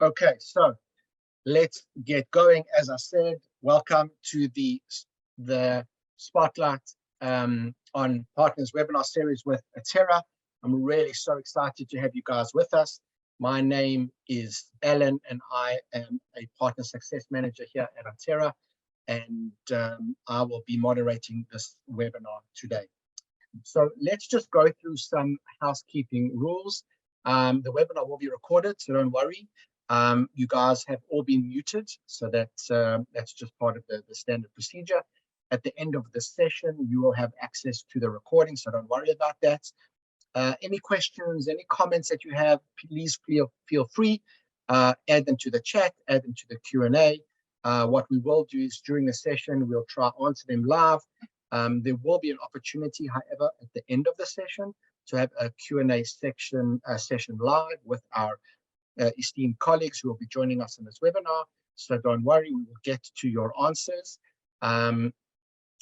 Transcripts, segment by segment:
Okay, so let's get going. As I said, welcome to the Spotlight on Partners webinar series with Atera. I'm really so excited to have you guys with us. My name is Alan, and I am a Partner Success Manager here at Atera, and I will be moderating this webinar today. So let's just go through some housekeeping rules. The webinar will be recorded, so don't worry. You guys have all been muted, so that's just part of the standard procedure. At the end of the session, you will have access to the recording, so don't worry about that. Any questions, any comments that you have, please feel free. Add them to the chat, add them to the Q&A. What we will do is during the session, we'll try to answer them live. There will be an opportunity, however, at the end of the session to have a Q&A session live with our esteemed colleagues who will be joining us in this webinar. So don't worry, we will get to your answers.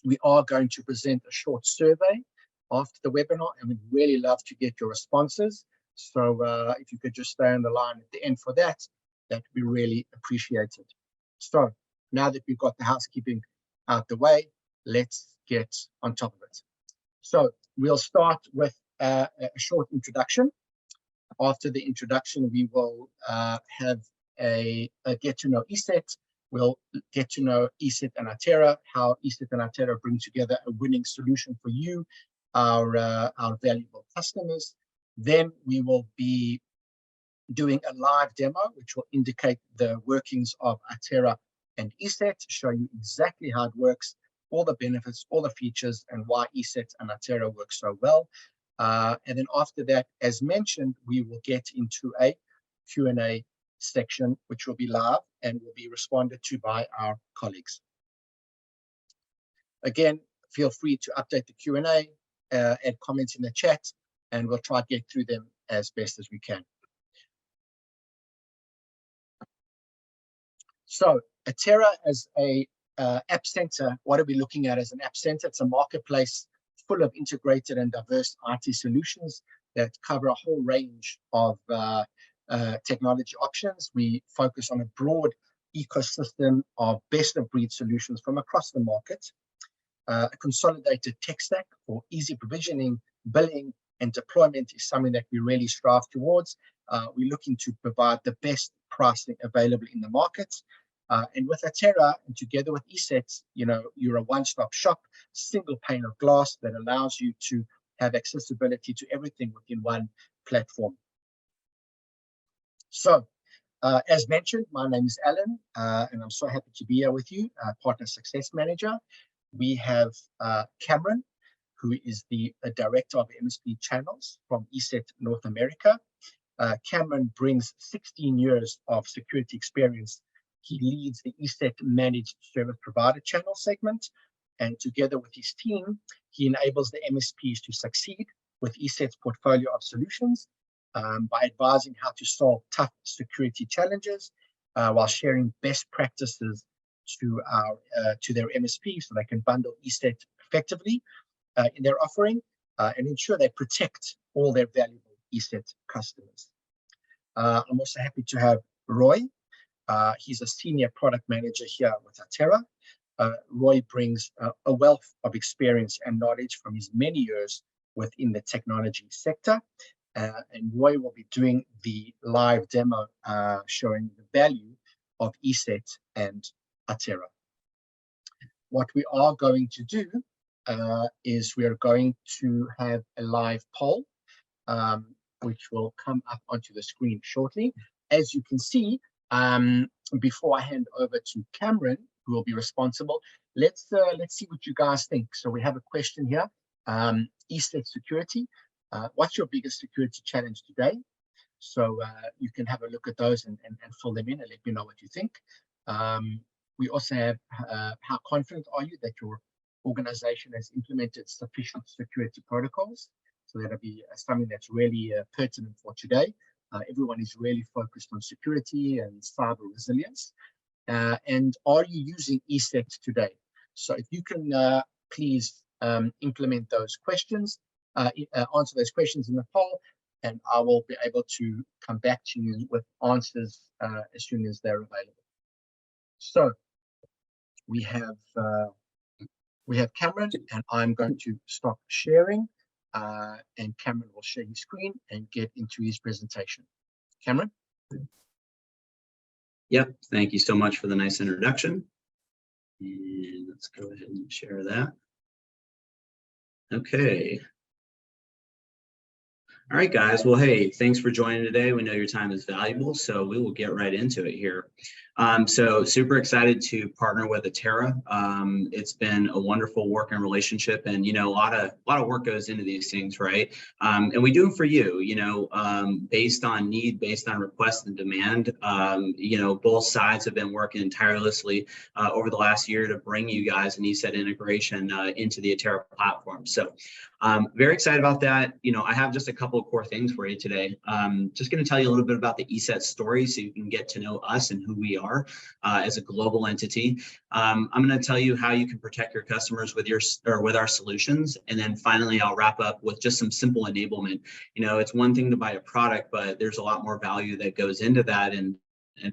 We are going to present a short survey after the webinar, and we'd really love to get your responses. So if you could just stay on the line at the end for that, that would be really appreciated. So now that we've got the housekeeping out the way, let's get on top of it. So we'll start with a short introduction. After the introduction, we will have a get to know ESET. We'll get to know ESET and Atera, how ESET and Atera bring together a winning solution for you, our valuable customers. Then we will be doing a live demo, which will indicate the workings of Atera and ESET, show you exactly how it works, all the benefits, all the features, and why ESET and Atera work so well. And then after that, as mentioned, we will get into a Q&A section, which will be live and will be responded to by our colleagues. Again, feel free to update the Q&A, add comments in the chat, and we'll try to get through them as best as we can. So Atera as a app center, what are we looking at as an app center? It's a marketplace full of integrated and diverse IT solutions that cover a whole range of technology options. We focus on a broad ecosystem of best-of-breed solutions from across the market. A consolidated tech stack for easy provisioning, billing, and deployment is something that we really strive towards. We're looking to provide the best pricing available in the market. And with Atera, and together with ESET, you're a one-stop shop, single pane of glass that allows you to have accessibility to everything within one platform. So, as mentioned, my name is Alan, and I'm so happy to be here with you, Partner Success Manager. We have Cameron, who is the Director of MSP Channels from ESET North America. Cameron brings 16 years of security experience. He leads the ESET Managed Service Provider Channel segment, and together with his team, he enables the MSPs to succeed with ESET's portfolio of solutions by advising how to solve tough security challenges while sharing best practices to their MSP so they can bundle ESET effectively in their offering and ensure they protect all their valuable ESET customers. I'm also happy to have Roy. He's a senior product manager here with Atera. Roy brings a wealth of experience and knowledge from his many years within the technology sector. And Roy will be doing the live demo showing the value of ESET and Atera. What we are going to do is we are going to have a live poll, which will come up onto the screen shortly. As you can see, before I hand over to Cameron, who will be responsible, let's see what you guys think. So we have a question here, ESET security. What's your biggest security challenge today? So you can have a look at those and fill them in and let me know what you think. We also have how confident are you that your organization has implemented sufficient security protocols? So that'll be something that's really pertinent for today. Everyone is really focused on security and cyber resilience. And are you using ESET today? So if you can please implement those questions, answer those questions in the poll, and I will be able to come back to you with answers as soon as they're available. So we have Cameron, and I'm going to stop sharing, and Cameron will share his screen and get into his presentation. Cameron? Yep, thank you so much for the nice introduction. And let's go ahead and share that. Okay. All right, guys. Well, hey, thanks for joining today. We know your time is valuable, so we will get right into it here. So super excited to partner with Atera. It's been a wonderful working relationship, and a lot of work goes into these things, right? And we do them for you, based on need, based on request and demand. Both sides have been working tirelessly over the last year to bring you guys an ESET integration into the Atera platform. So very excited about that. I have just a couple of core things for you today. Just going to tell you a little bit about the ESET story so you can get to know us and who we are as a global entity. I'm going to tell you how you can protect your customers with our solutions. And then finally, I'll wrap up with just some simple enablement. It's one thing to buy a product, but there's a lot more value that goes into that. And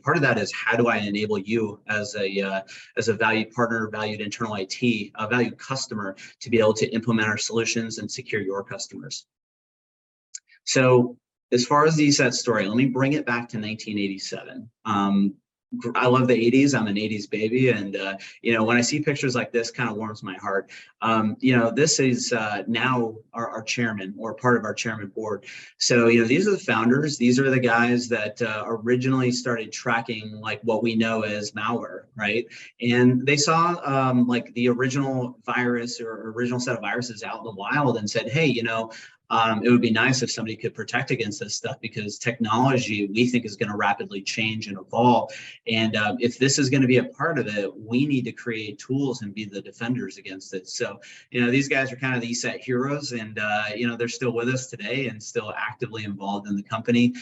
part of that is, how do I enable you as a valued partner, valued internal IT, a valued customer, to be able to implement our solutions and secure your customers? So as far as the ESET story, let me bring it back to 1987. I love the 80s. I'm an 80s baby. And, when I see pictures like this, kind of warms my heart. This is now our chairman, or part of our chairman board. So, these are the founders. These are the guys that originally started tracking like what we know as malware, right? And they saw like the original virus or original set of viruses out in the wild and said, hey, it would be nice if somebody could protect against this stuff, because technology, we think, is going to rapidly change and evolve. And if this is going to be a part of it, we need to create tools and be the defenders against it. So, these guys are kind of the ESET heroes, and, they're still with us today and still actively involved in the company,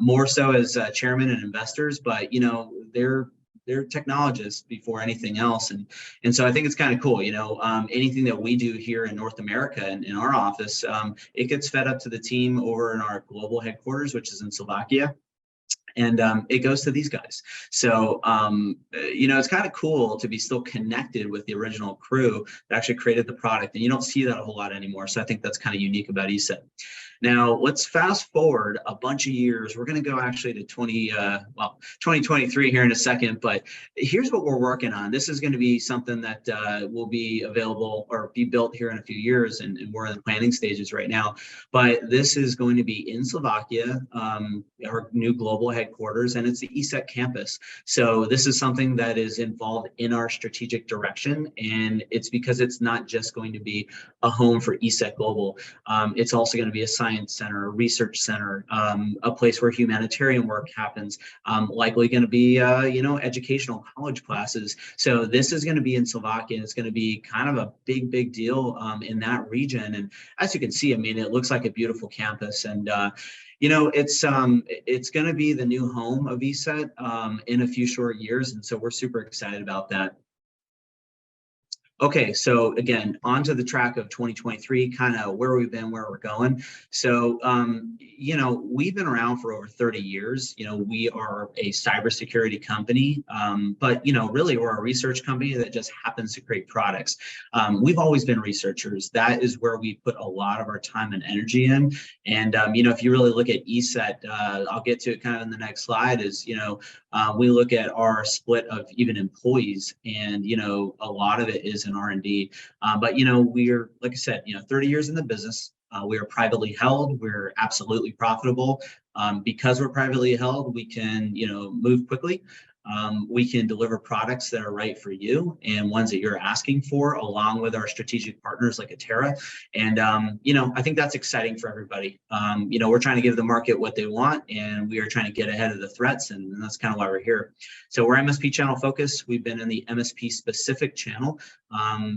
more so as chairman and investors, but, they're technologists before anything else. And so I think it's kind of cool, anything that we do here in North America and in our office, it gets fed up to the team over in our global headquarters, which is in Slovakia. And it goes to these guys. So, it's kind of cool to be still connected with the original crew that actually created the product. And you don't see that a whole lot anymore. So I think that's kind of unique about ESET. Now, let's fast forward a bunch of years. We're going to go actually to 2023 here in a second. But here's what we're working on. This is going to be something that will be available or be built here in a few years. And we're in the planning stages right now. But this is going to be in Slovakia, our new global headquarters, and it's the ESET campus. So this is something that is involved in our strategic direction. And it's because it's not just going to be a home for ESET Global. It's also going to be a science center, a research center, a place where humanitarian work happens, likely going to be, educational college classes. So this is going to be in Slovakia. It's going to be kind of a big deal in that region. And as you can see, I mean, it looks like a beautiful campus. And, it's going to be the new home of ESET in a few short years. And so we're super excited about that. Okay, so again, onto the track of 2023, kind of where we've been, where we're going. So, we've been around for over 30 years. We are a cybersecurity company, but, really we're a research company that just happens to create products. We've always been researchers. That is where we put a lot of our time and energy in. And, if you really look at ESET, I'll get to it kind of in the next slide, is, we look at our split of even employees, and, a lot of it is in R&D. But, we're, like I said, 30 years in the business. We are privately held. We're absolutely profitable. Because we're privately held, we can, move quickly. We can deliver products that are right for you and ones that you're asking for, along with our strategic partners like Atera. And, I think that's exciting for everybody. We're trying to give the market what they want, and we are trying to get ahead of the threats. And that's kind of why we're here. So we're MSP channel focused. We've been in the MSP specific channel,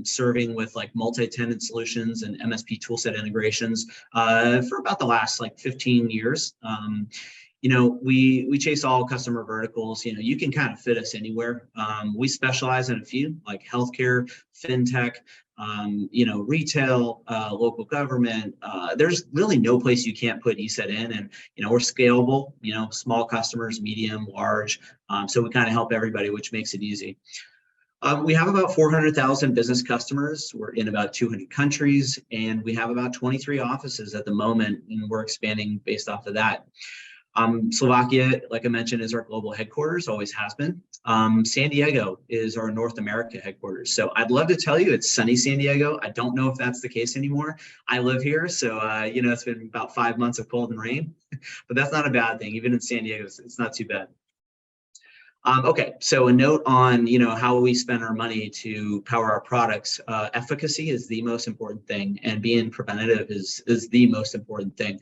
serving with like multi-tenant solutions and MSP toolset integrations for about the last 15 years. We chase all customer verticals. You can kind of fit us anywhere. We specialize in a few, like healthcare, fintech, retail, local government. There's really no place you can't put ESET in, and we're scalable. Small customers, medium, large. So we kind of help everybody, which makes it easy. We have about 400,000 business customers. We're in about 200 countries, and we have about 23 offices at the moment, and we're expanding based off of that. Slovakia, like I mentioned, is our global headquarters, always has been. San Diego is our North America headquarters. So I'd love to tell you it's sunny San Diego. I don't know if that's the case anymore. I live here, so it's been about 5 months of cold and rain, but that's not a bad thing. Even in San Diego, it's not too bad. Okay, so a note on how we spend our money to power our products. Efficacy is the most important thing, and being preventative is the most important thing.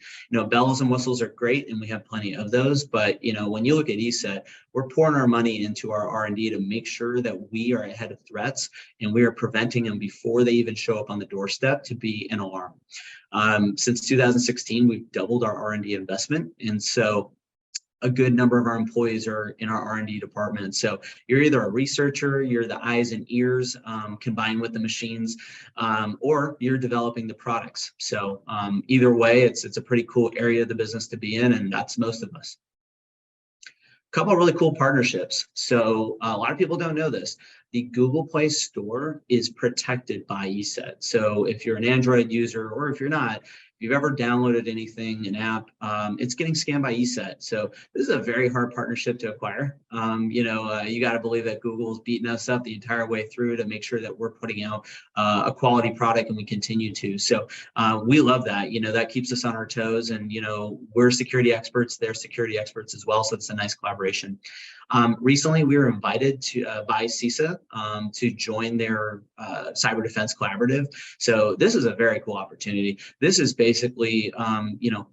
Bells and whistles are great, and we have plenty of those. But when you look at ESET, we're pouring our money into our R&D to make sure that we are ahead of threats, and we are preventing them before they even show up on the doorstep to be an alarm. Since 2016, we've doubled our R&D investment, and so a good number of our employees are in our R&D department. So you're either a researcher, you're the eyes and ears combined with the machines, or you're developing the products. So either way, it's a pretty cool area of the business to be in, and that's most of us. A couple of really cool partnerships. So a lot of people don't know this. The Google Play Store is protected by ESET. So if you're an Android user, or if you're not, if you've ever downloaded anything, an app, it's getting scanned by ESET. So this is a very hard partnership to acquire. You got to believe that Google's beating us up the entire way through to make sure that we're putting out a quality product, and we continue to. So we love that. That keeps us on our toes, and we're security experts, they're security experts as well. So it's a nice collaboration. Recently, we were invited by CISA to join their cyber defense collaborative. So this is a very cool opportunity. This is basically,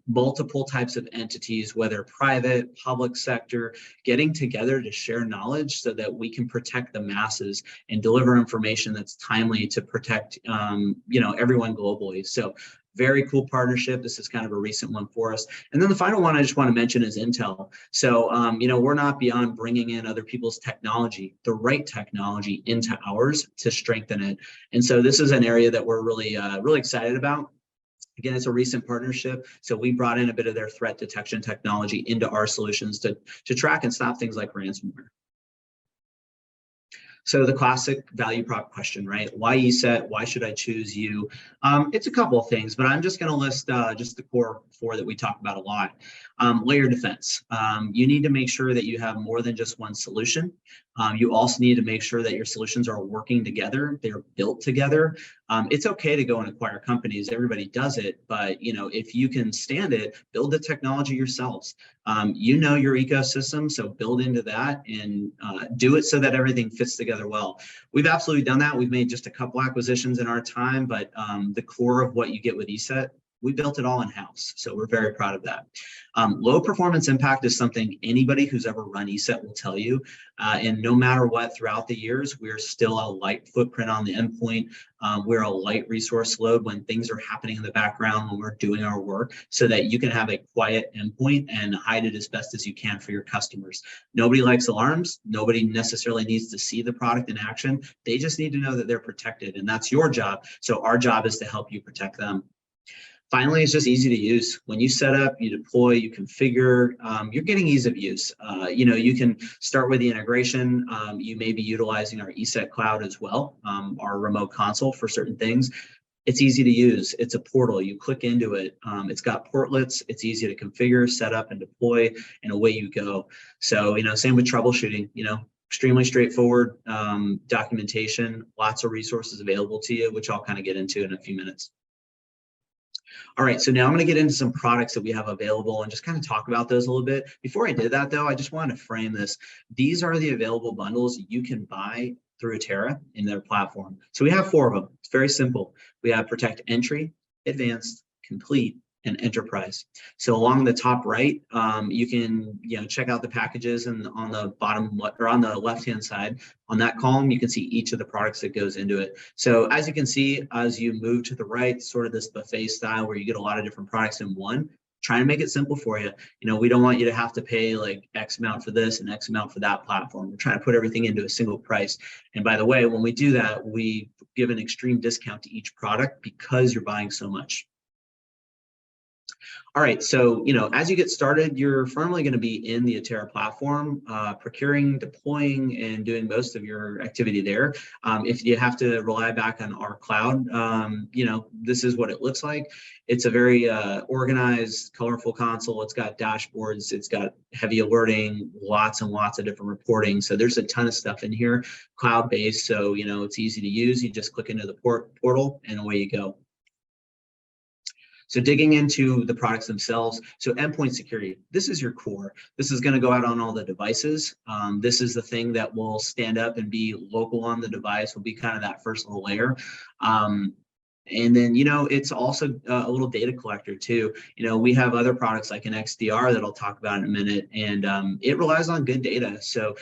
multiple types of entities, whether private, public sector, getting together to share knowledge so that we can protect the masses and deliver information that's timely to protect, everyone globally. So very cool partnership. This is kind of a recent one for us. And then the final one I just want to mention is Intel. So, we're not beyond bringing in other people's technology, the right technology, into ours to strengthen it. And so this is an area that we're really, really excited about. Again, it's a recent partnership. So we brought in a bit of their threat detection technology into our solutions to track and stop things like ransomware. So the classic value prop question, right? Why ESET? Why should I choose you? It's a couple of things, but I'm just going to list just the core four that we talk about a lot. Layer defense. You need to make sure that you have more than just one solution. You also need to make sure that your solutions are working together. They're built together. It's okay to go and acquire companies. Everybody does it, but if you can stand it, build the technology yourselves. Your ecosystem, so build into that and do it so that everything fits together well. We've absolutely done that. We've made just a couple acquisitions in our time, but the core of what you get with ESET, we built it all in-house. So we're very proud of that. Low performance impact is something anybody who's ever run ESET will tell you. And no matter what, throughout the years, we're still a light footprint on the endpoint. We're a light resource load when things are happening in the background, when we're doing our work, so that you can have a quiet endpoint and hide it as best as you can for your customers. Nobody likes alarms. Nobody necessarily needs to see the product in action. They just need to know that they're protected, and that's your job. So our job is to help you protect them. Finally, it's just easy to use. When you set up, you deploy, you configure, you're getting ease of use. You can start with the integration. You may be utilizing our ESET cloud as well, our remote console for certain things. It's easy to use. It's a portal. You click into it. It's got portlets. It's easy to configure, set up, and deploy, and away you go. So, same with troubleshooting, extremely straightforward documentation, lots of resources available to you, which I'll kind of get into in a few minutes. All right, so now I'm going to get into some products that we have available and just kind of talk about those a little bit. Before I did that, though, I just wanted to frame this. These are the available bundles you can buy through Atera in their platform. So we have 4 of them. It's very simple. We have Protect Entry, Advanced, Complete, and Enterprise. So along the top right, you can check out the packages, and on the bottom or on the left-hand side, on that column, you can see each of the products that goes into it. So as you can see, as you move to the right, sort of this buffet style where you get a lot of different products in one. Trying to make it simple for you. We don't want you to have to pay like X amount for this and X amount for that platform. We're trying to put everything into a single price. And by the way, when we do that, we give an extreme discount to each product because you're buying so much. All right, so as you get started, you're firmly going to be in the Atera platform, procuring, deploying, and doing most of your activity there. If you have to rely back on our cloud, this is what it looks like. It's a very organized, colorful console. It's got dashboards. It's got heavy alerting, lots and lots of different reporting. So there's a ton of stuff in here, cloud-based. So it's easy to use. You just click into the portal, and away you go. So digging into the products themselves, so endpoint security, this is your core. This is going to go out on all the devices. This is the thing that will stand up and be local on the device, will be kind of that first little layer. And then, it's also a little data collector too. We have other products like an XDR that I'll talk about in a minute, and it relies on good data. So,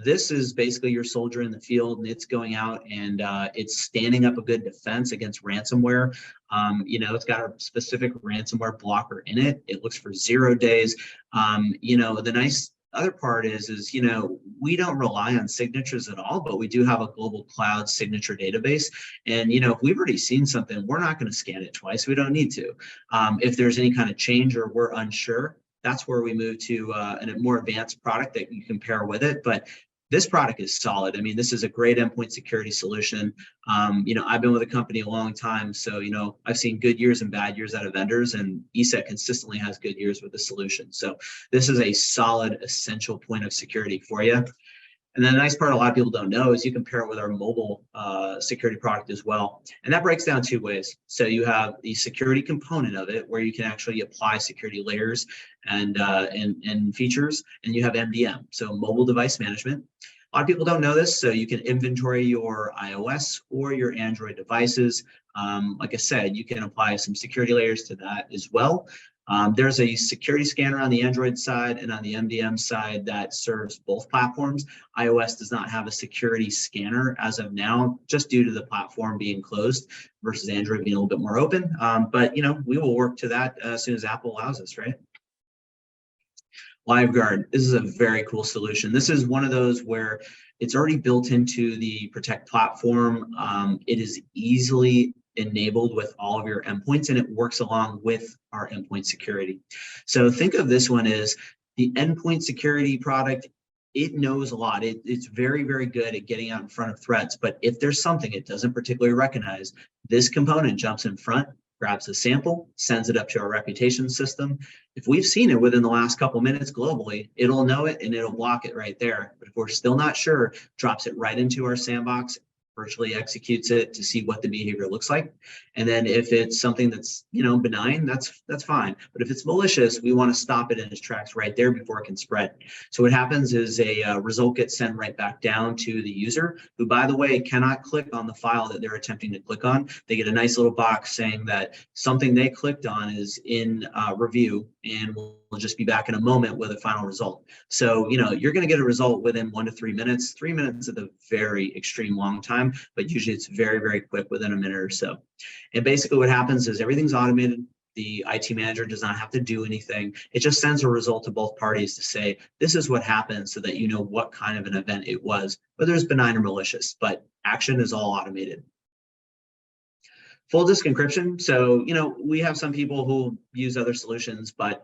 this is basically your soldier in the field, and it's going out and it's standing up a good defense against ransomware. It's got a specific ransomware blocker in it. It looks for 0 days. The nice other part is we don't rely on signatures at all, but we do have a global cloud signature database. And if we've already seen something, we're not going to scan it twice. We don't need to. If there's any kind of change or we're unsure, that's where we move to a more advanced product that you can pair with it. But this product is solid. I mean, this is a great endpoint security solution. I've been with the company a long time, so I've seen good years and bad years out of vendors, and ESET consistently has good years with the solution. So this is a solid, essential point of security for you. And then the nice part a lot of people don't know is you can pair it with our mobile security product as well. And that breaks down 2 ways. So you have the security component of it, where you can actually apply security layers and features, and you have MDM, so mobile device management. A lot of people don't know this, so you can inventory your iOS or your Android devices. Like I said, you can apply some security layers to that as well. There's a security scanner on the Android side and on the MDM side that serves both platforms. iOS does not have a security scanner as of now, just due to the platform being closed versus Android being a little bit more open. But we will work to that as soon as Apple allows us, right? LiveGuard, this is a very cool solution. This is one of those where it's already built into the Protect platform. It is easily enabled with all of your endpoints, and it works along with our endpoint security. So think of this one as the endpoint security product. It knows a lot. It's very, very good at getting out in front of threats. But if there's something it doesn't particularly recognize, this component jumps in front, grabs a sample, sends it up to our reputation system. If we've seen it within the last couple minutes globally, it'll know it and it'll block it right there. But if we're still not sure, drops it right into our sandbox, virtually executes it to see what the behavior looks like. And then if it's something that's benign, that's fine. But if it's malicious, we want to stop it in its tracks right there before it can spread. So what happens is a result gets sent right back down to the user, who, by the way, cannot click on the file that they're attempting to click on. They get a nice little box saying that something they clicked on is in review, and we'll just be back in a moment with a final result. So you're going to get a result within 1 to 3 minutes. 3 minutes is a very extreme long time, but usually it's very, very quick, within a minute or so. And basically what happens is everything's automated. The IT manager does not have to do anything. It just sends a result to both parties to say, this is what happened, so that you know what kind of an event it was, whether it's benign or malicious, but action is all automated. Full disk encryption. So, we have some people who use other solutions, but,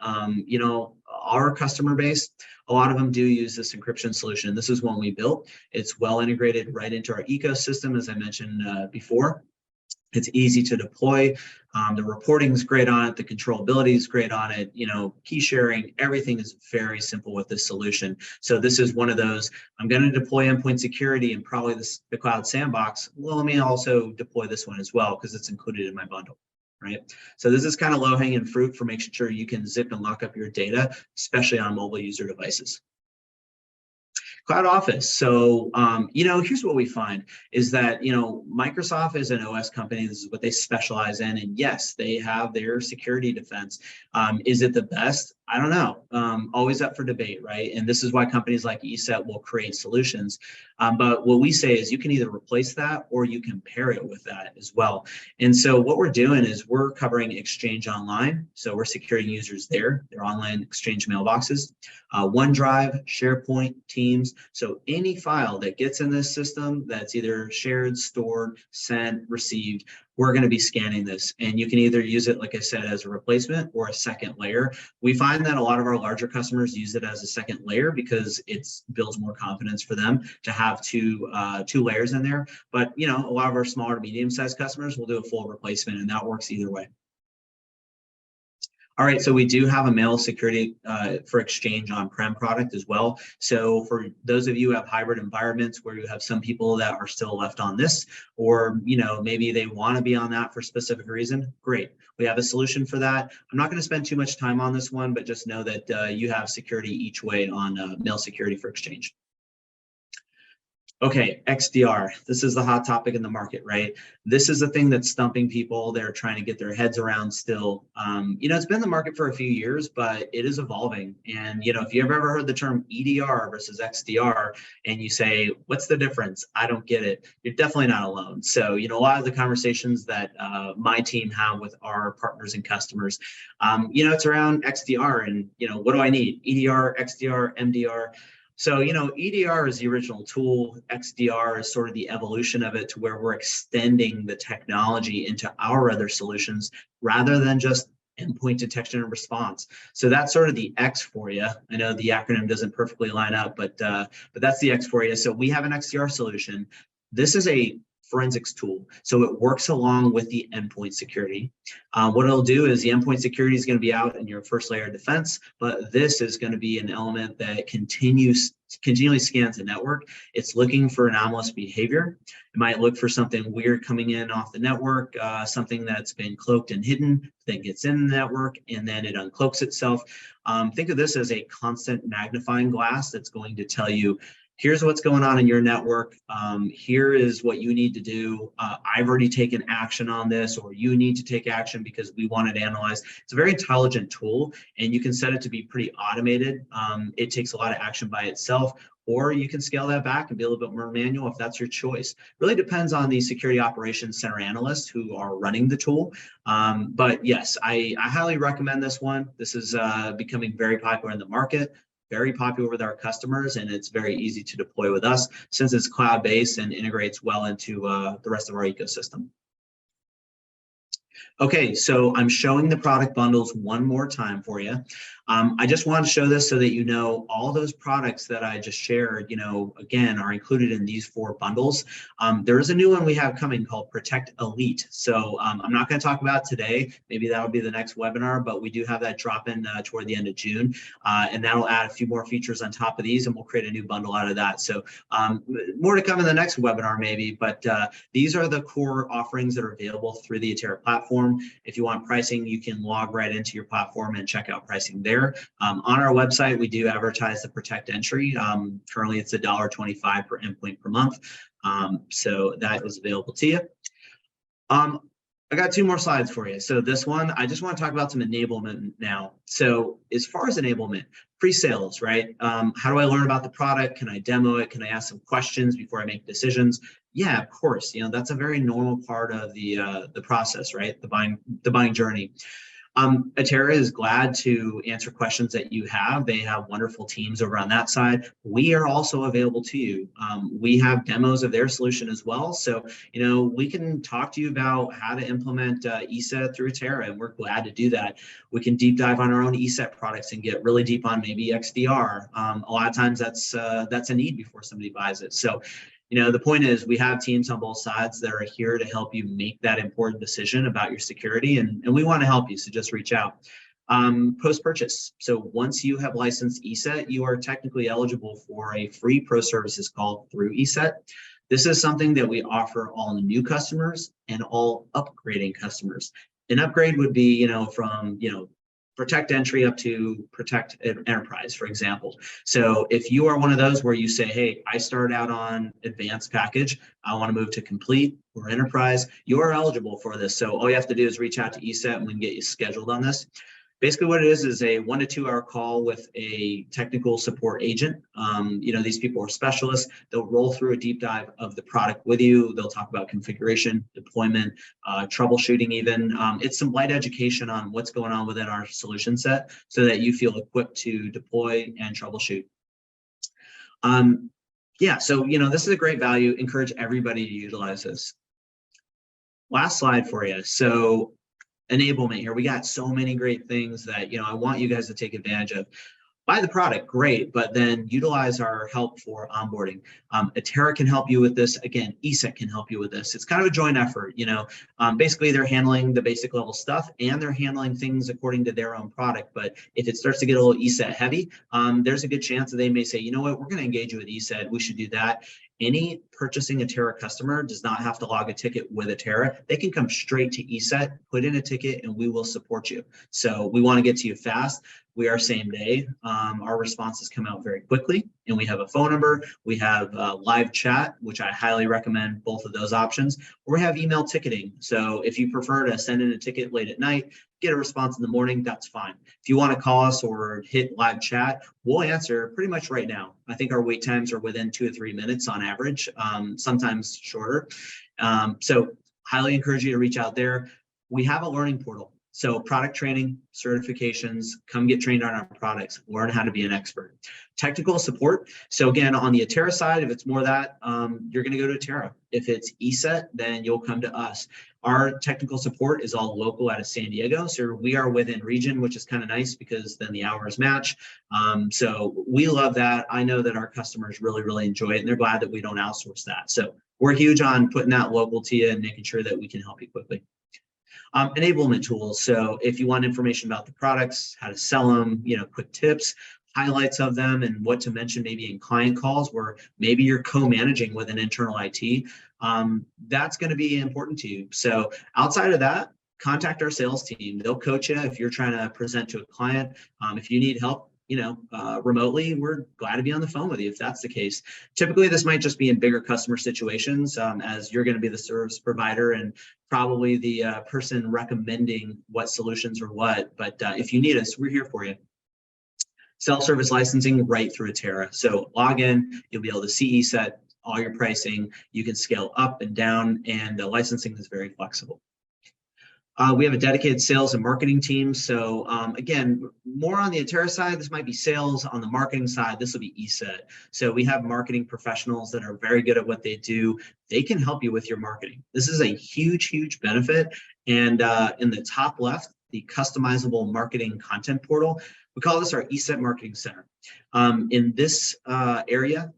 our customer base, a lot of them do use this encryption solution. This is one we built. It's well integrated right into our ecosystem, as I mentioned before. It's easy to deploy. The reporting is great on it. The controllability is great on it. Key sharing, everything is very simple with this solution. So this is one of those, I'm going to deploy endpoint security and probably the cloud sandbox. Well, let me also deploy this one as well, because it's included in my bundle, right? So this is kind of low-hanging fruit for making sure you can zip and lock up your data, especially on mobile user devices. Cloud Office. So, here's what we find is that, Microsoft is an OS company. This is what they specialize in. And yes, they have their security defense. Is it the best? I don't know, always up for debate, right? And this is why companies like ESET will create solutions. But what we say is you can either replace that or you can pair it with that as well. And so what we're doing is we're covering Exchange Online. So we're securing users there, their online Exchange mailboxes, OneDrive, SharePoint, Teams. So any file that gets in this system that's either shared, stored, sent, received, we're going to be scanning this. And you can either use it, like I said, as a replacement or a second layer. We find that a lot of our larger customers use it as a second layer because it builds more confidence for them to have two layers in there. But a lot of our smaller to medium-sized customers will do a full replacement, and that works either way. All right, so we do have a mail security for Exchange on-prem product as well. So for those of you who have hybrid environments where you have some people that are still left on this, or maybe they want to be on that for a specific reason, great. We have a solution for that. I'm not going to spend too much time on this one, but just know that you have security each way on mail security for Exchange. Okay, XDR. This is the hot topic in the market, right? This is the thing that's stumping people. They're trying to get their heads around still. It's been in the market for a few years, but it is evolving. And, if you ever heard the term EDR versus XDR and you say, what's the difference? I don't get it. You're definitely not alone. So, a lot of the conversations that my team have with our partners and customers, it's around XDR and, what do I need? EDR, XDR, MDR. So, EDR is the original tool. XDR is sort of the evolution of it to where we're extending the technology into our other solutions rather than just endpoint detection and response. So that's sort of the X for you. I know the acronym doesn't perfectly line up, but that's the X for you. So we have an XDR solution. This is a forensics tool. So it works along with the endpoint security. What it'll do is the endpoint security is going to be out in your first layer of defense, but this is going to be an element that continually scans the network. It's looking for anomalous behavior. It might look for something weird coming in off the network, something that's been cloaked and hidden, then gets in the network, and then it uncloaks itself. Think of this as a constant magnifying glass that's going to tell you, here's what's going on in your network. Here is what you need to do. I've already taken action on this, or you need to take action because we want it analyzed. It's a very intelligent tool, and you can set it to be pretty automated. It takes a lot of action by itself, or you can scale that back and be a little bit more manual if that's your choice. Really depends on the security operations center analysts who are running the tool. But yes, I highly recommend this one. This is becoming very popular in the market, very popular with our customers, and it's very easy to deploy with us since it's cloud-based and integrates well into the rest of our ecosystem. Okay, so I'm showing the product bundles one more time for you. I just want to show this so that you know all those products that I just shared, again, are included in these 4 bundles. There is a new one we have coming called Protect Elite. So I'm not going to talk about today. Maybe that'll be the next webinar, but we do have that drop in toward the end of June. And that'll add a few more features on top of these, and we'll create a new bundle out of that. So more to come in the next webinar maybe, but these are the core offerings that are available through the Atera platform. If you want pricing, you can log right into your platform and check out pricing there. On our website, we do advertise the Protect entry. Currently, it's $1.25 per endpoint per month. So that is available to you. I got 2 more slides for you. So this one, I just want to talk about some enablement now. So as far as enablement, pre-sales, right? How do I learn about the product? Can I demo it? Can I ask some questions before I make decisions? Yeah, of course. That's a very normal part of the process, right? The buying journey. Atera is glad to answer questions that you have. They have wonderful teams over on that side. We are also available to you. We have demos of their solution as well. So, we can talk to you about how to implement ESET through Atera, and we're glad to do that. We can deep dive on our own ESET products and get really deep on maybe XDR. A lot of times that's a need before somebody buys it. So, the point is we have teams on both sides that are here to help you make that important decision about your security, and we want to help you, so just reach out. Post-purchase. So once you have licensed ESET, you are technically eligible for a free pro services call through ESET. This is something that we offer all new customers and all upgrading customers. An upgrade would be, from, Protect Entry up to Protect Enterprise, for example. So if you are one of those where you say, hey, I started out on advanced package, I want to move to Complete or Enterprise, you are eligible for this. So all you have to do is reach out to ESET and we can get you scheduled on this. Basically what it is a 1 to 2 hour call with a technical support agent. These people are specialists. They'll roll through a deep dive of the product with you. They'll talk about configuration, deployment, troubleshooting even. It's some light education on what's going on within our solution set so that you feel equipped to deploy and troubleshoot. So, this is a great value. Encourage everybody to utilize this. Last slide for you. So enablement here. We got so many great things that, I want you guys to take advantage of. Buy the product, great, but then utilize our help for onboarding. Atera can help you with this. Again, ESET can help you with this. It's kind of a joint effort, basically they're handling the basic level stuff and they're handling things according to their own product. But if it starts to get a little ESET heavy, there's a good chance that they may say, you know what, we're going to engage you with ESET. We should do that. Any purchasing Atera customer does not have to log a ticket with Atera. They can come straight to ESET, put in a ticket, and we will support you. So we want to get to you fast. We are same day. Our responses come out very quickly, and we have a phone number. We have live chat, which I highly recommend both of those options, or we have email ticketing. So if you prefer to send in a ticket late at night, get a response in the morning, that's fine. If you want to call us or hit live chat, we'll answer pretty much right now. I think our wait times are within 2 to 3 minutes on average, sometimes shorter. So highly encourage you to reach out there. We have a learning portal. So product training, certifications, come get trained on our products, learn how to be an expert. Technical support. So again, on the Atera side, if it's more that, you're going to go to Atera. If it's ESET, then you'll come to us. Our technical support is all local out of San Diego. So we are within region, which is kind of nice because then the hours match. So we love that. I know that our customers really, really enjoy it, and they're glad that we don't outsource that. So we're huge on putting that local to you and making sure that we can help you quickly. Enablement tools. So if you want information about the products, how to sell them, quick tips, highlights of them, and what to mention maybe in client calls where maybe you're co-managing with an internal IT, that's going to be important to you. So outside of that, contact our sales team. They'll coach you if you're trying to present to a client. If you need help, remotely, we're glad to be on the phone with you if that's the case. Typically, this might just be in bigger customer situations as you're going to be the service provider and probably the person recommending what solutions or what. But if you need us, we're here for you. Self-service licensing right through Atera. So log in, you'll be able to see ESET, all your pricing. You can scale up and down, and the licensing is very flexible. We have a dedicated sales and marketing team. So again, more on the Atera side, this might be sales. On the marketing side, this will be ESET. So we have marketing professionals that are very good at what they do. They can help you with your marketing. This is a huge, huge benefit. And in the top left, the customizable marketing content portal, we call this our ESET Marketing Center. In this area,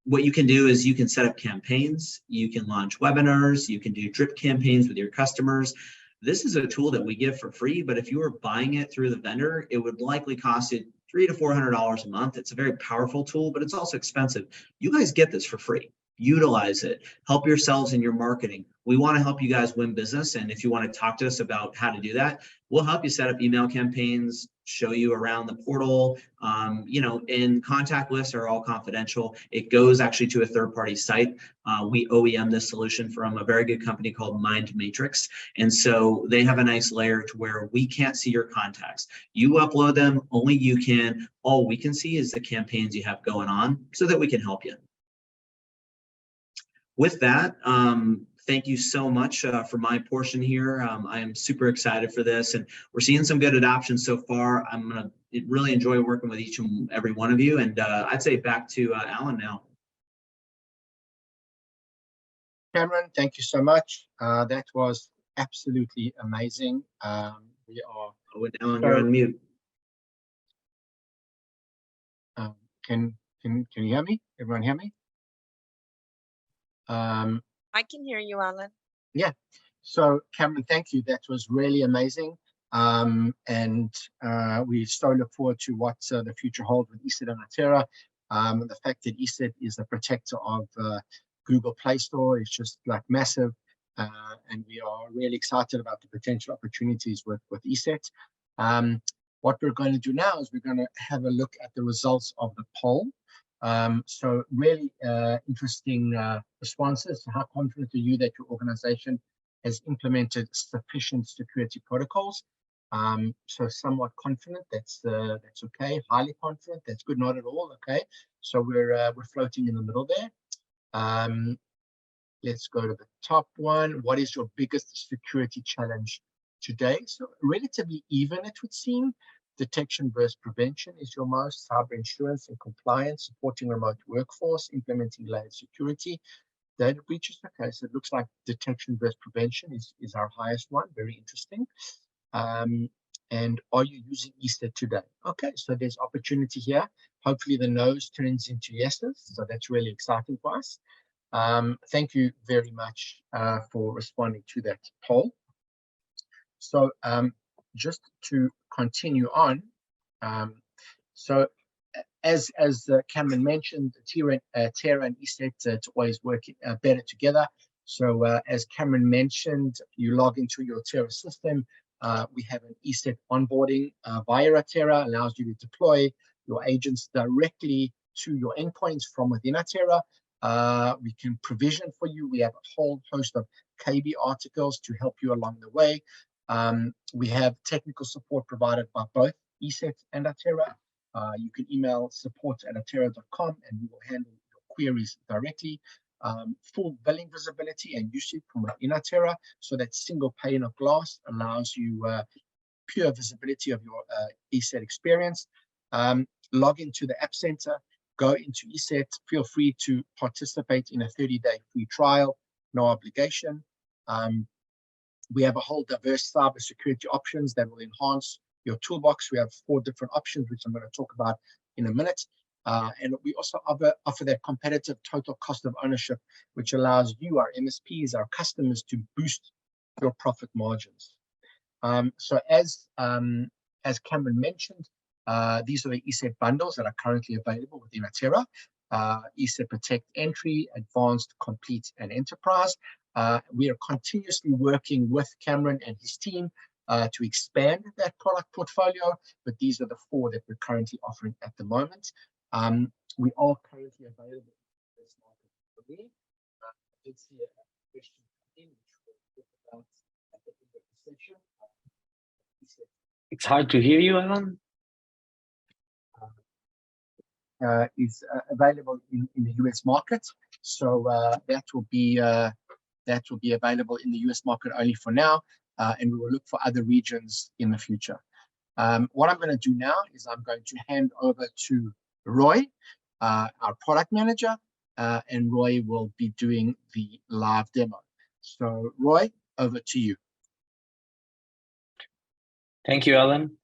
what you can do is you can set up campaigns, you can launch webinars, you can do drip campaigns with your customers. This is a tool that we give for free, but if you were buying it through the vendor, it would likely cost you $300 to $400 a month. It's a very powerful tool, but it's also expensive. You guys get this for free. Utilize it. Help yourselves in your marketing. We want to help you guys win business. And if you want to talk to us about how to do that, we'll help you set up email campaigns, show you around the portal. And contact lists are all confidential. It goes actually to a third-party site. We OEM this solution from a very good company called Mind Matrix. And so they have a nice layer to where we can't see your contacts. You upload them, only you can. All we can see is the campaigns you have going on so that we can help you. With that, thank you so much for my portion here. I am super excited for this, and we're seeing some good adoption so far. I'm going to really enjoy working with each and every one of you, and I'd say back to Alan now. Cameron, thank you so much. That was absolutely amazing. We are. Oh, Alan, you're on mute. Can you hear me? Everyone hear me? I can hear you, Alan. Yeah. So Cameron, thank you. That was really amazing. And we so look forward to what the future holds with ESET and Atera. The fact that ESET is the protector of Google Play Store is just like massive. And we are really excited about the potential opportunities with ESET. What we're going to do now is we're going to have a look at the results of the poll. So really interesting responses. How confident are you that your organization has implemented sufficient security protocols? So somewhat confident, that's okay. Highly confident, that's good, not at all. Okay, so we're floating in the middle there. Let's go to the top one. What is your biggest security challenge today? So relatively even, it would seem. Detection versus prevention is your most. Cyber insurance and compliance, supporting remote workforce, implementing layered security. Data breaches, okay, so it looks like detection versus prevention is our highest one. Very interesting. And are you using ESET today? Okay, so there's opportunity here. Hopefully the no's turns into yeses, so that's really exciting for us. Thank you very much for responding to that poll. So just to continue on, so as Cameron mentioned, Atera and ESET to always work better together. So as Cameron mentioned, you log into your Atera system. We have an ESET onboarding via Atera, allows you to deploy your agents directly to your endpoints from within Atera. We can provision for you. We have a whole host of KB articles to help you along the way. We have technical support provided by both ESET and Atera. You can email support@atera.com and we will handle your queries directly. Full billing visibility and usage from within Atera. So that single pane of glass allows you pure visibility of your ESET experience. Log into the App Center, go into ESET, feel free to participate in a 30-day free trial, no obligation. We have a whole diverse cybersecurity options that will enhance your toolbox. We have 4 different options, which I'm going to talk about in a minute. And we also offer that competitive total cost of ownership, which allows you, our MSPs, our customers, to boost your profit margins. So as Cameron mentioned, these are the ESET bundles that are currently available within Atera. ESET Protect Entry, Advanced, Complete, and Enterprise. We are continuously working with Cameron and his team to expand that product portfolio, but these are the 4 that we're currently offering at the moment. We are currently available in this market. I did see a question in which we'll talk about at the end of the session. It's hard to hear you, Alan. Is available in the US market, so that will be available in the US market only for now, and we will look for other regions in the future. What I'm going to do now is I'm going to hand over to Roy, our product manager, and Roy will be doing the live demo. So Roy, over to you. Thank you, Alan.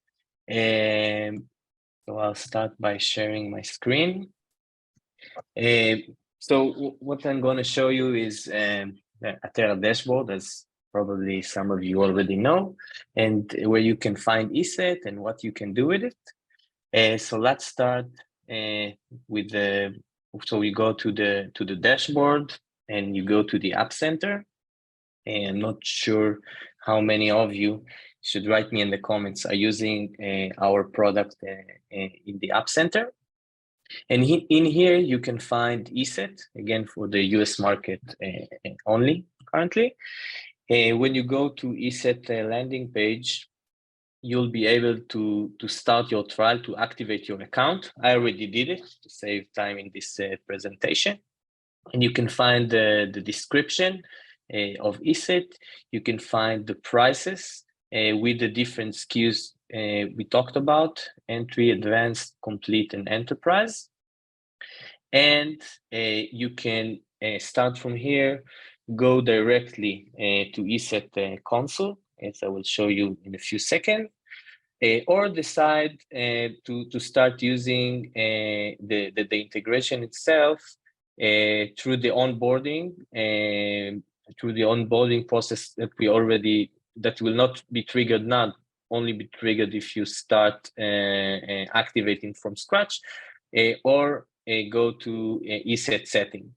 So I'll start by sharing my screen. So what I'm going to show you is the Atera dashboard, as probably some of you already know, and where you can find ESET and what you can do with it. So let's start with so we go to the dashboard and you go to the App Center. And I'm not sure how many of you should write me in the comments are using our product in the App Center. And in here, you can find ESET, again, for the US market only currently. When you go to ESET landing page, you'll be able to start your trial to activate your account. I already did it to save time in this presentation. And you can find the description of ESET. You can find the prices with the different SKUs we talked about: Entry, Advanced, Complete, and Enterprise. And you can start from here, go directly to ESET console, as I will show you in a few seconds, or decide to start using the integration itself through the onboarding process that will not be triggered now, only be triggered if you start activating from scratch, or go to ESET setting.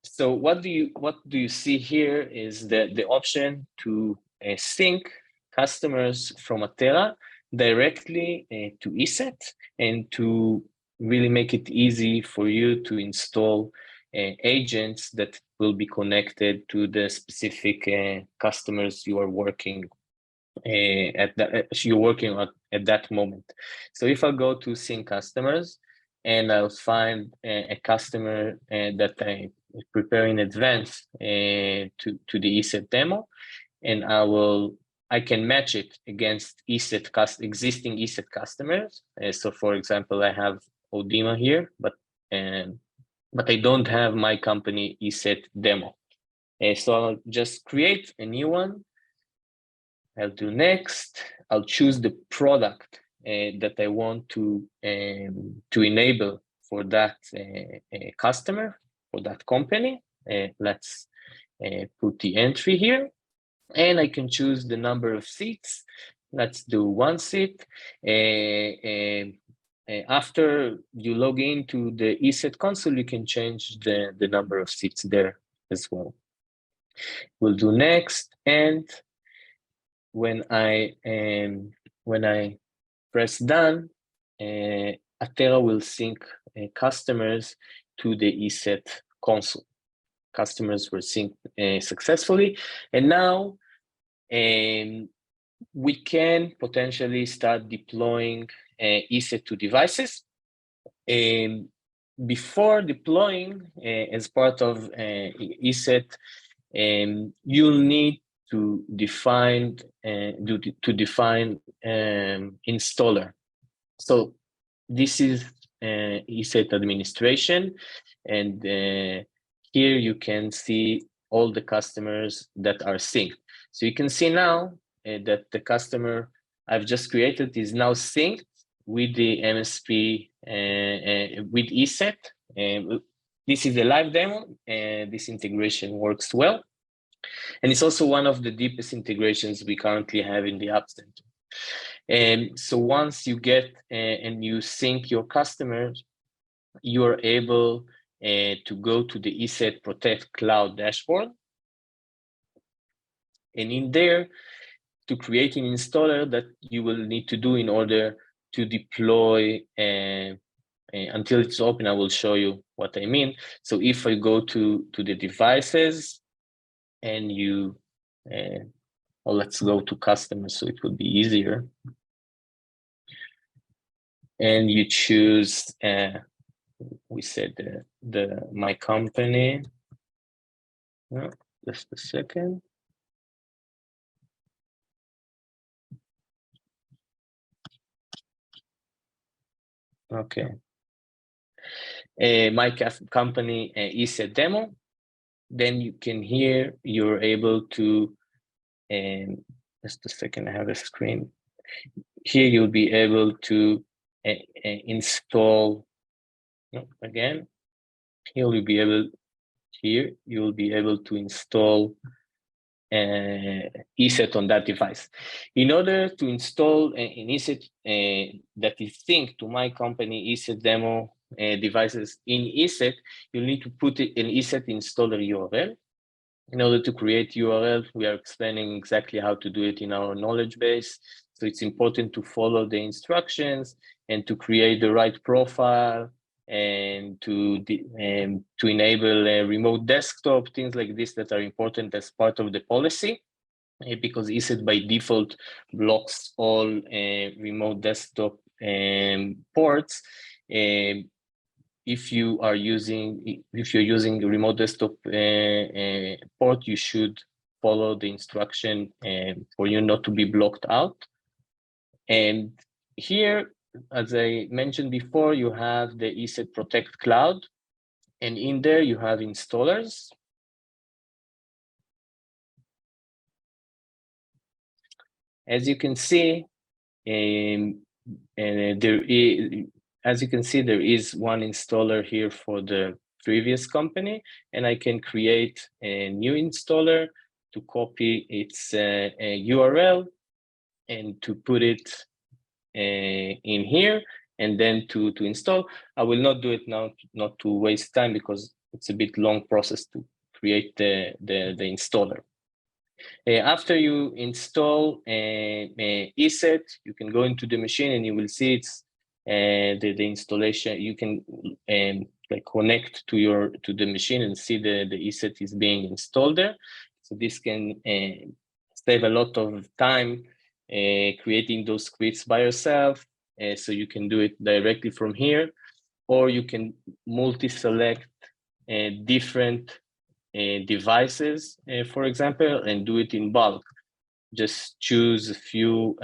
So what do you see here is the option to sync customers from Atera directly to ESET, and to really make it easy for you to install agents that will be connected to the specific customers you are working you're working on at that moment. So if I go to sync customers and I'll find a customer that I prepare in advance to the ESET demo, and I can match it against existing ESET customers. So for example, I have Odima here, but I don't have my company ESET demo. So I'll just create a new one. I'll do next. I'll choose the product that I want to enable for that customer, for that company. Let's put the entry here, and I can choose the number of seats. Let's do 1 seat. After you log into the ESET console, you can change the number of seats there as well. We'll do next, and when I press done, Atera will sync customers to the ESET console. Customers were synced successfully, and now we can potentially start deploying ESET to devices. Before deploying as part of ESET, you'll need to define installer. So this is ESET administration, and here you can see all the customers that are synced. So you can see now that the customer I've just created is now synced with the MSP with ESET. This is a live demo, and this integration works well. And it's also one of the deepest integrations we currently have in the App Center. And so once you get and you sync your customers, you are able to go to the ESET Protect Cloud dashboard. And in there, to create an installer that you will need to do in order to deploy until it's open. I will show you what I mean. So if I go to the devices and you, well, let's go to customers so it will be easier. And you choose, we said my company. Oh, just a second. Okay. My company ESET demo. Then you can hear you're able to, just a second, I have a screen. Here you'll be able to install, no, again, here you'll be able to install ESET on that device. In order to install an ESET that is synced to my company ESET demo devices in ESET, you need to put an ESET installer URL. In order to create URL, we are explaining exactly how to do it in our knowledge base. So it's important to follow the instructions and to create the right profile and to enable a remote desktop, things like this that are important as part of the policy, because ESET by default blocks all remote desktop ports. If you're using a remote desktop port, you should follow the instruction for you not to be blocked out. And here, as I mentioned before, you have the ESET Protect Cloud, and in there you have installers. As you can see, there is one installer here for the previous company, and I can create a new installer to copy its URL and to put it in here, and then to install. I will not do it now, not to waste time, because it's a bit long process to create the installer. After you install ESET, you can go into the machine and you will see it's the installation. You can like connect to the machine and see the ESET is being installed there. So this can save a lot of time creating those scripts by yourself. So you can do it directly from here, or you can multi-select different devices, for example, and do it in bulk. Just choose a few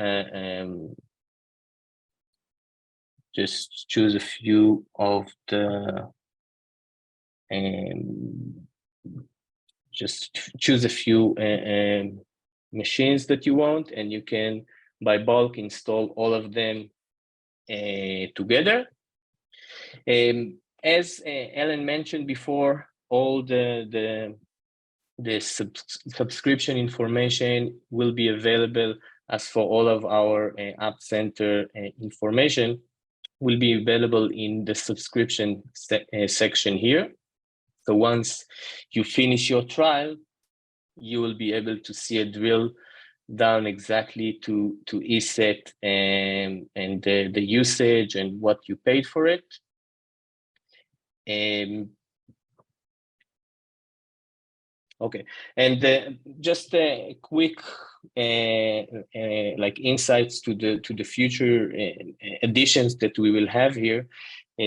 of the machines that you want, and you can by bulk install all of them together. As Ellen mentioned before, all the subscription information will be available, as for all of our App Center information will be available in the subscription section here. So once you finish your trial, you will be able to see a drill down exactly to ESET and the usage and what you paid for it. Okay, and just a quick like insights to the future additions that we will have here.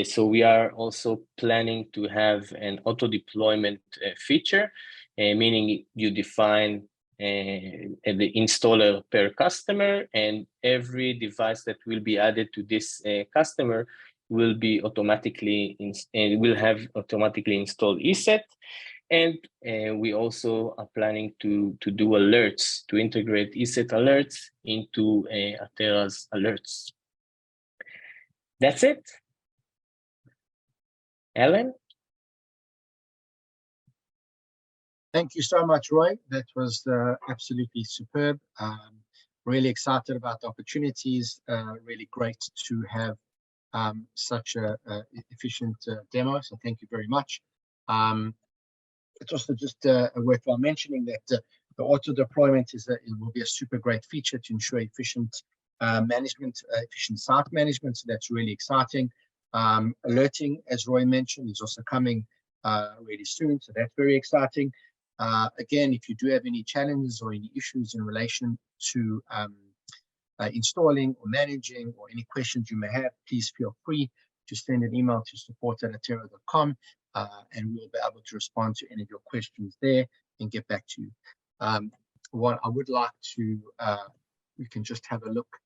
So we are also planning to have an auto deployment feature, meaning you define the installer per customer, and every device that will be added to this customer will be automatically will have automatically installed ESET. And we also are planning to do alerts, to integrate ESET alerts into Atera's alerts. That's it. Ellen? Thank you so much, Roy. That was absolutely superb. Really excited about the opportunities. Really great to have such a efficient demo. So thank you very much. It's also just worthwhile mentioning that the auto deployment it will be a super great feature to ensure efficient management, efficient site management. So that's really exciting. Alerting, as Roy mentioned, is also coming really soon. So that's very exciting. Again, if you do have any challenges or any issues in relation to installing or managing, or any questions you may have, please feel free to send an email to support@atera.com. And we'll be able to respond to any of your questions there and get back to you. What I would like to, we can just have a look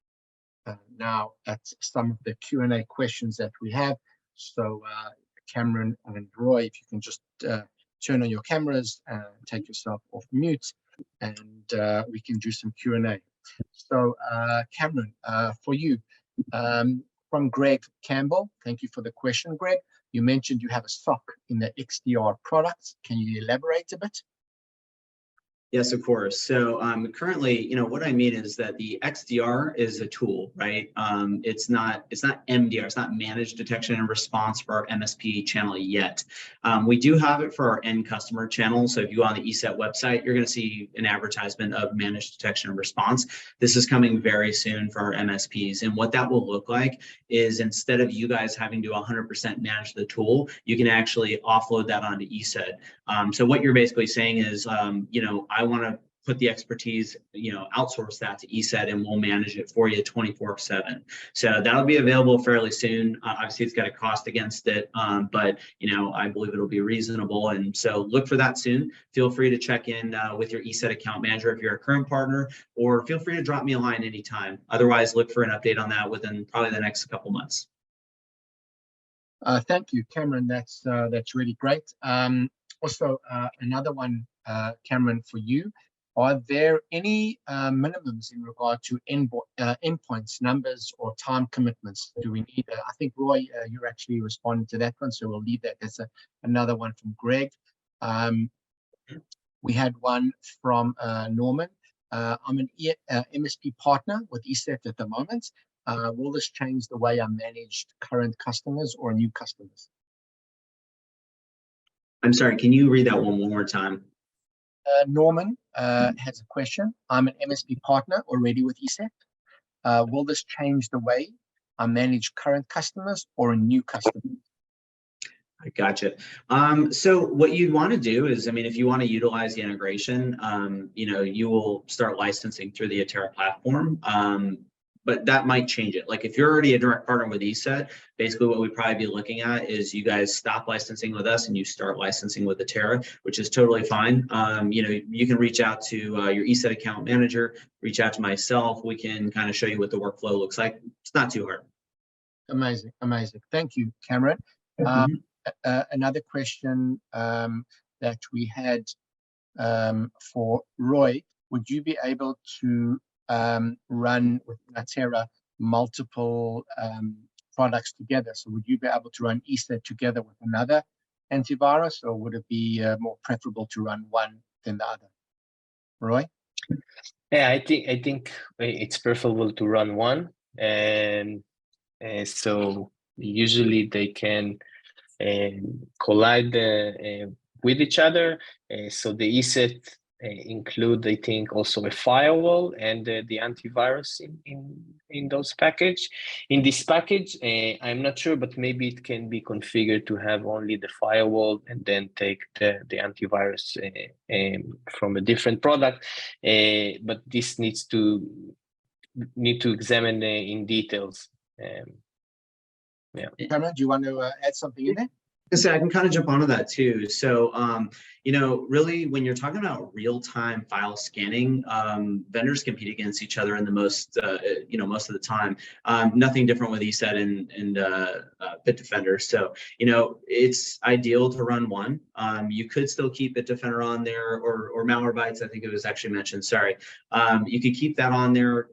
now at some of the Q&A questions that we have. So Cameron and Roy, if you can just turn on your cameras, take yourself off mute, and we can do some Q&A. So Cameron, for you, from Greg Campbell, thank you for the question, Greg. You mentioned you have a SOC in the XDR products. Can you elaborate a bit? Yes, of course. So currently, what I mean is that the XDR is a tool, right? It's not MDR. It's not managed detection and response for our MSP channel yet. We do have it for our end customer channel. So if you go on the ESET website, you're going to see an advertisement of managed detection and response. This is coming very soon for our MSPs. And what that will look like is, instead of you guys having to 100% manage the tool, you can actually offload that onto ESET. So what you're basically saying is, I want to put the expertise, outsource that to ESET, and we'll manage it for you 24/7. So that'll be available fairly soon. Obviously, it's got a cost against it, but I believe it'll be reasonable. And so look for that soon. Feel free to check in with your ESET account manager if you're a current partner, or feel free to drop me a line anytime. Otherwise, look for an update on that within probably the next couple months. Thank you, Cameron. That's really great. Also, another one, Cameron, for you. Are there any minimums in regard to endpoints, numbers, or time commitments? Do we need? I think, Roy, you're actually responding to that one, so we'll leave that. That's another one from Greg. We had one from Norman. I'm an MSP partner with ESET at the moment. Will this change the way I manage current customers or new customers? I'm sorry, can you read that one more time? Norman has a question. I'm an MSP partner already with ESET. Will this change the way I manage current customers or new customers? I gotcha. So what you'd want to do is, I mean, if you want to utilize the integration, you know, you will start licensing through the Atera platform. But that might change it. Like if you're already a direct partner with ESET, basically what we'd probably be looking at is you guys stop licensing with us and you start licensing with Atera, which is totally fine. You know, you can reach out to your ESET account manager, reach out to myself. We can kind of show you what the workflow looks like. It's not too hard. Amazing, amazing. Thank you, Cameron. Another question that we had for Roy, would you be able to run with Atera multiple products together? So would you be able to run ESET together with another antivirus, or would it be more preferable to run one than the other? Roy? Yeah, I think it's preferable to run one, and so usually they can collide with each other. So the ESET include, I think, also a firewall and the antivirus in those package. In this package, I'm not sure, but maybe it can be configured to have only the firewall and then take the antivirus from a different product. But this needs to examine in details. Yeah. Cameron, do you want to add something in there? So I can kind of jump onto that too. So, you know, really, when you're talking about real-time file scanning, vendors compete against each other in the most, you know, most of the time. Nothing different with ESET and Bitdefender. So, you know, it's ideal to run one. You could still keep Bitdefender on there, or Malwarebytes. I think it was actually mentioned. Sorry, you could keep that on there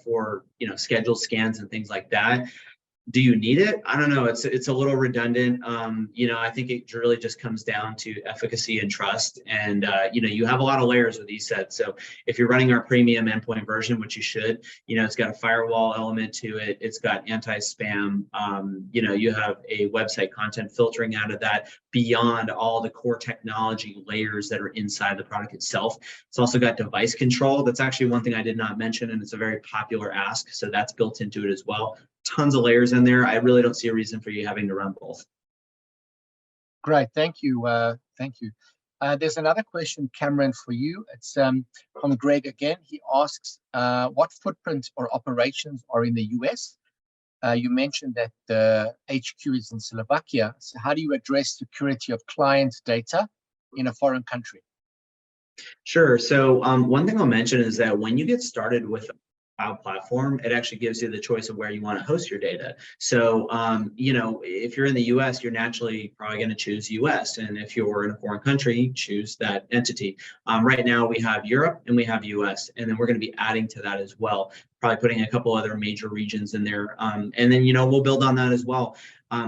for, you know, scheduled scans and things like that. Do you need it? I don't know. It's a little redundant. You know, I think it really just comes down to efficacy and trust. And you know, you have a lot of layers with ESET. So if you're running our premium endpoint version, which you should, you know, it's got a firewall element to it. It's got anti-spam. You know, you have a website content filtering out of that beyond all the core technology layers that are inside the product itself. It's also got device control. That's actually one thing I did not mention, and it's a very popular ask. So that's built into it as well. Tons of layers in there. I really don't see a reason for you having to run both. Great, thank you. Thank you. There's another question, Cameron, for you. It's from Greg again. He asks, what footprint or operations are in the US? You mentioned that the HQ is in Slovakia. So how do you address security of client data in a foreign country? Sure. So one thing I'll mention is that when you get started with cloud platform, it actually gives you the choice of where you want to host your data. So, you know, if you're in the US, you're naturally probably going to choose US. And if you're in a foreign country, choose that entity. Right now we have Europe and we have US, and then we're going to be adding to that as well, probably putting a couple other major regions in there. And then, you know, we'll build on that as well.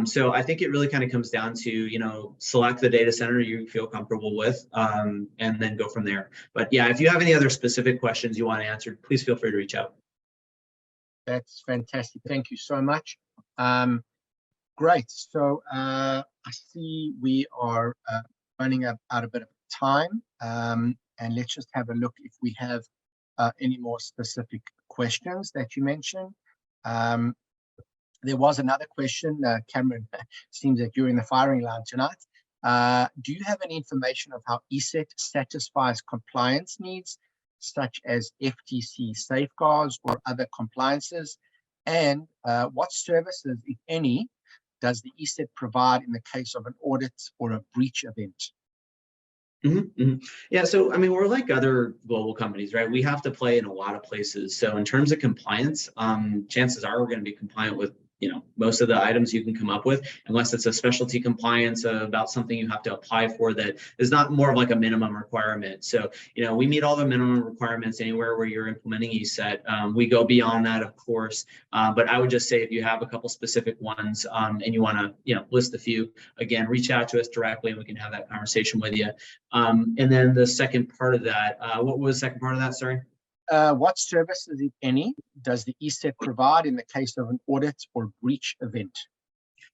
So I think it really kind of comes down to, you know, select the data center you feel comfortable with, and then go from there. But yeah, if you have any other specific questions you want answered, please feel free to reach out. That's fantastic. Thank you so much. Great. So I see we are running out a bit of time. And let's just have a look if we have any more specific questions that you mentioned. There was another question, Cameron, seems that you're in the firing line tonight. Do you have any information of how ESET satisfies compliance needs, such as FTC safeguards or other compliances? And what services, if any, does the ESET provide in the case of an audit or a breach event? Yeah, so I mean, we're like other global companies, right? We have to play in a lot of places. So in terms of compliance, chances are we're going to be compliant with, you know, most of the items you can come up with, unless it's a specialty compliance about something you have to apply for that is not more of like a minimum requirement. So, you know, we meet all the minimum requirements anywhere where you're implementing ESET. We go beyond that, of course, but I would just say if you have a couple specific ones and you want to, you know, list a few, again, reach out to us directly and we can have that conversation with you. And then the second part of that, what was the second part of that, sorry? What services, if any, does the ESET provide in the case of an audit or breach event?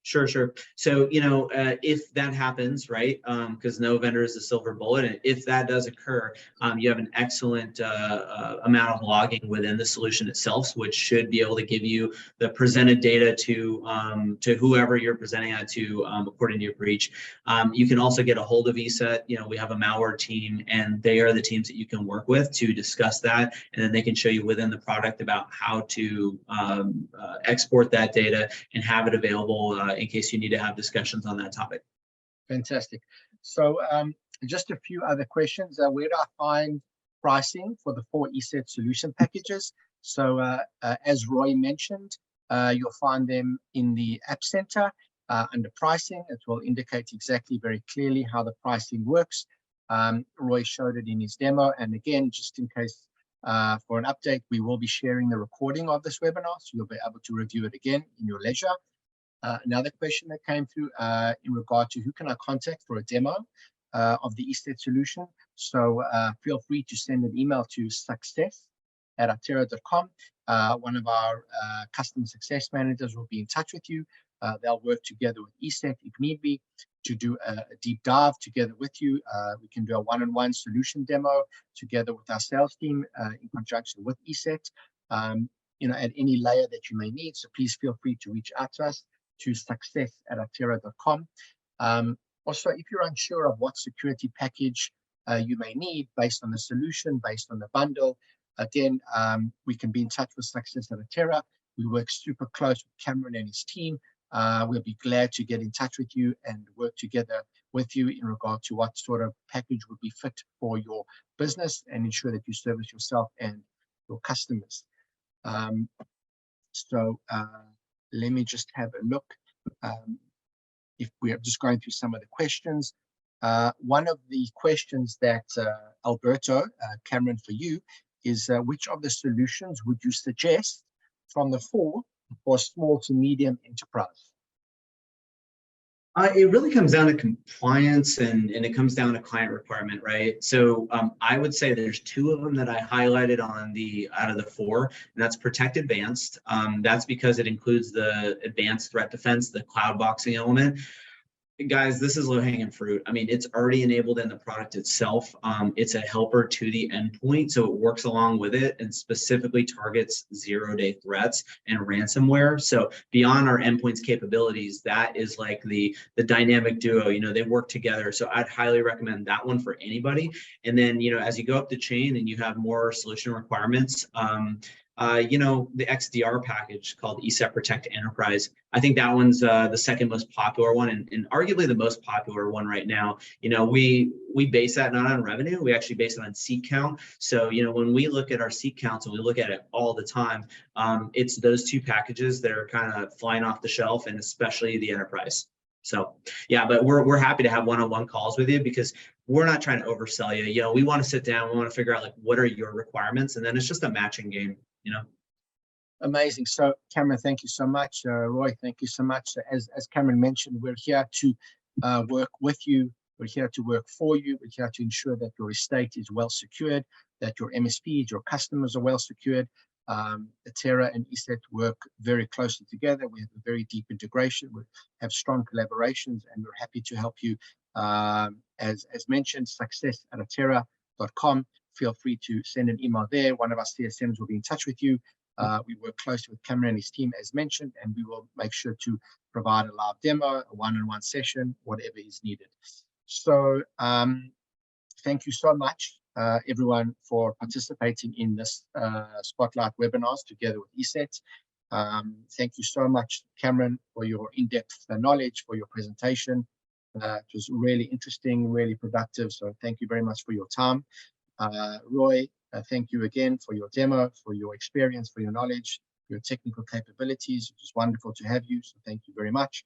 Sure, sure. So, if that happens, right, because no vendor is a silver bullet, and if that does occur, you have an excellent amount of logging within the solution itself, which should be able to give you the presented data to whoever you're presenting that to, according to your breach. You can also get a hold of ESET. We have a malware team, and they are the teams that you can work with to discuss that, and then they can show you within the product about how to export that data and have it available in case you need to have discussions on that topic. Fantastic. So just a few other questions. Where do I find pricing for the 4 ESET solution packages? So as Roy mentioned, you'll find them in the App Center under pricing. It will indicate exactly very clearly how the pricing works. Roy showed it in his demo. And again, just in case for an update, we will be sharing the recording of this webinar, so you'll be able to review it again in your leisure. Another question that came through in regard to who can I contact for a demo of the ESET solution. So feel free to send an email to success@atera.com. One of our customer success managers will be in touch with you. They'll work together with ESET if need be to do a deep dive together with you. We can do a one-on-one solution demo together with our sales team in conjunction with ESET, at any layer that you may need. So please feel free to reach out to us to success@atera.com. Also, if you're unsure of what security package you may need based on the solution, based on the bundle, again, we can be in touch with Success at Atera. We work super close with Cameron and his team. We'll be glad to get in touch with you and work together with you in regard to what sort of package would be fit for your business and ensure that you service yourself and your customers. Let me just have a look. If we are just going through some of the questions. One of the questions that Alberto, Cameron, for you is which of the solutions would you suggest from the 4 for small to medium enterprise? It really comes down to compliance and it comes down to client requirement, right? So I would say there's 2 of them that I highlighted out of the 4, and that's Protect Advanced. That's because it includes the advanced threat defense, the cloud boxing element. Guys, this is low-hanging fruit. I mean, it's already enabled in the product itself. It's a helper to the endpoint, so it works along with it and specifically targets zero-day threats and ransomware. So beyond our endpoint's capabilities, that is like the dynamic duo. They work together. So I'd highly recommend that one for anybody. And then, as you go up the chain and you have more solution requirements, the XDR package called ESET Protect Enterprise. I think that one's the second most popular one and arguably the most popular one right now. We base that not on revenue, we actually base it on seat count. So, when we look at our seat counts and we look at it all the time, it's those 2 packages that are kind of flying off the shelf, and especially the enterprise. So yeah, but we're happy to have one-on-one calls with you because we're not trying to oversell you. We want to sit down, we want to figure out what are your requirements, and then it's just a matching game. Amazing. So Cameron, thank you so much. Roy, thank you so much. As Cameron mentioned, we're here to work with you. We're here to work for you. We're here to ensure that your estate is well secured, that your MSPs, your customers are well secured. Atera and ESET work very closely together. We have a very deep integration. We have strong collaborations, and we're happy to help you. As mentioned, success@atera.com. Feel free to send an email there. One of our CSMs will be in touch with you. We work closely with Cameron and his team, as mentioned, and we will make sure to provide a live demo, a one-on-one session, whatever is needed. So thank you so much, everyone, for participating in this Spotlight webinars together with ESET. Thank you so much, Cameron, for your in-depth knowledge, for your presentation. It was really interesting, really productive. So thank you very much for your time. Roy, thank you again for your demo, for your experience, for your knowledge, your technical capabilities. It was wonderful to have you. So thank you very much.